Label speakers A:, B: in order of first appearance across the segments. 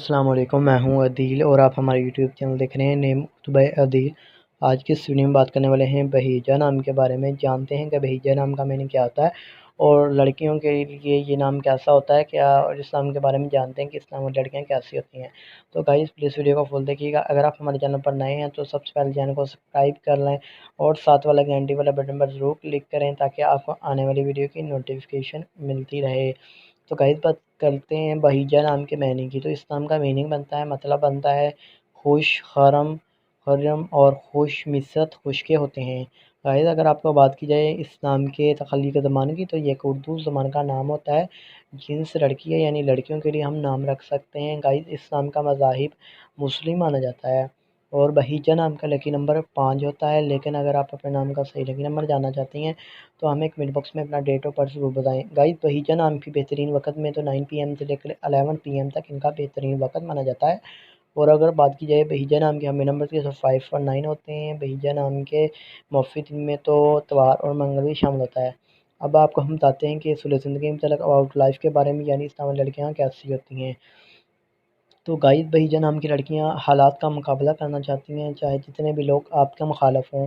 A: السلام علیکم، میں ہوں عدیل اور آپ ہمارے یوٹیوب چینل دیکھ رہے ہیں نیم بائی عدیل۔ آج کی اس ویڈیو میں بات کرنے والے ہیں بہیجہ نام کے بارے میں۔ جانتے ہیں کہ بہیجہ نام کا معنی کیا ہوتا ہے اور لڑکیوں کے لیے یہ نام کیسا ہوتا ہے کیا، اور اس نام کے بارے میں جانتے ہیں کہ اس نام میں لڑکیاں کیسی ہوتی ہیں۔ تو گائز پلیز ویڈیو کو فل دیکھیے گا۔ اگر آپ ہمارے چینل پر نئے ہیں تو سب سے پہلے چینل کو سبسکرائب کر لیں اور ساتھ والا گھنٹی والا بٹن پر ضرور کلک کریں تاکہ آپ کو آنے والی ویڈیو کی نوٹیفیکیشن ملتی رہے۔ تو گائز بات کرتے ہیں بہیجہ نام کے معنی کی۔ تو اس نام کا میننگ بنتا ہے، مطلب بنتا ہے خوش، خرم اور خوش مصر، خوش کے ہوتے ہیں۔ گائز اگر آپ کو بات کی جائے اس نام کے تخلیق زبان کی تو یہ ایک اردو زبان کا نام ہوتا ہے جنس لڑکی ہے، یعنی لڑکیوں کے لیے ہم نام رکھ سکتے ہیں۔ گائز اس نام کا مذاہب مسلم مانا جاتا ہے اور بہیجہ نام کا لکی نمبر 5 ہوتا ہے۔ لیکن اگر آپ اپنے نام کا صحیح لکی نمبر جاننا چاہتی ہیں تو ہمیں کمنٹ باکس میں اپنا ڈیٹ آف برتھ ضرور بتائیں۔ گائز بہیجہ نام کی بہترین وقت میں تو 9 PM سے لے کر 11 PM تک ان کا بہترین وقت مانا جاتا ہے۔ اور اگر بات کی جائے بہیجہ نام کے ہمیں نمبر کے تو 5 اور 9 ہوتے ہیں۔ بہیجہ نام کے موافق دن میں تو اتوار اور منگل بھی شامل ہوتا ہے۔ اب آپ کو ہم بتاتے ہیں کہ اصول زندگی کے متعلق اباؤٹ لائف کے بارے میں، یعنی اس نام لڑکیاں کیسی ہوتی ہیں۔ تو گائز بہیجہ نام کی لڑکیاں حالات کا مقابلہ کرنا چاہتی ہیں، چاہے جتنے بھی لوگ آپ کے مخالف ہوں،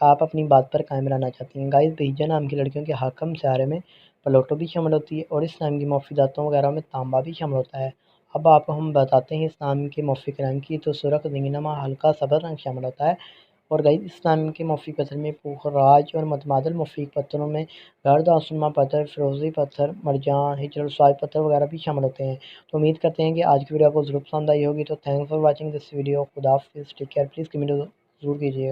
A: آپ اپنی بات پر قائم رہنا چاہتی ہیں۔ گائز بہیجہ نام کی لڑکیوں کے حاکم سیارے میں پلوٹو بھی شامل ہوتی ہے اور اس نام کی موافق دھاتوں وغیرہ میں تانبا بھی شامل ہوتا ہے۔ اب آپ کو ہم بتاتے ہیں اس نام کے موافق رنگ کی، تو سرخ، زنگنما، ہلکا سبز رنگ شامل ہوتا ہے۔ اور گائز اس نام کے موافق پتھر میں پوخراج اور متبادل موافق پتھروں میں گرد آسنما پتھر، فیروزی پتھر، مرجان، ہجر الاسود پتھر وغیرہ بھی شامل ہوتے ہیں۔ تو امید کرتے ہیں کہ آج کی ویڈیو آپ کو ضرور پسند آئی ہوگی۔ تو thanks for watching this video. خدا حافظ، ٹیک کیئر، پلیز کمنٹ ضرور کیجیے گا۔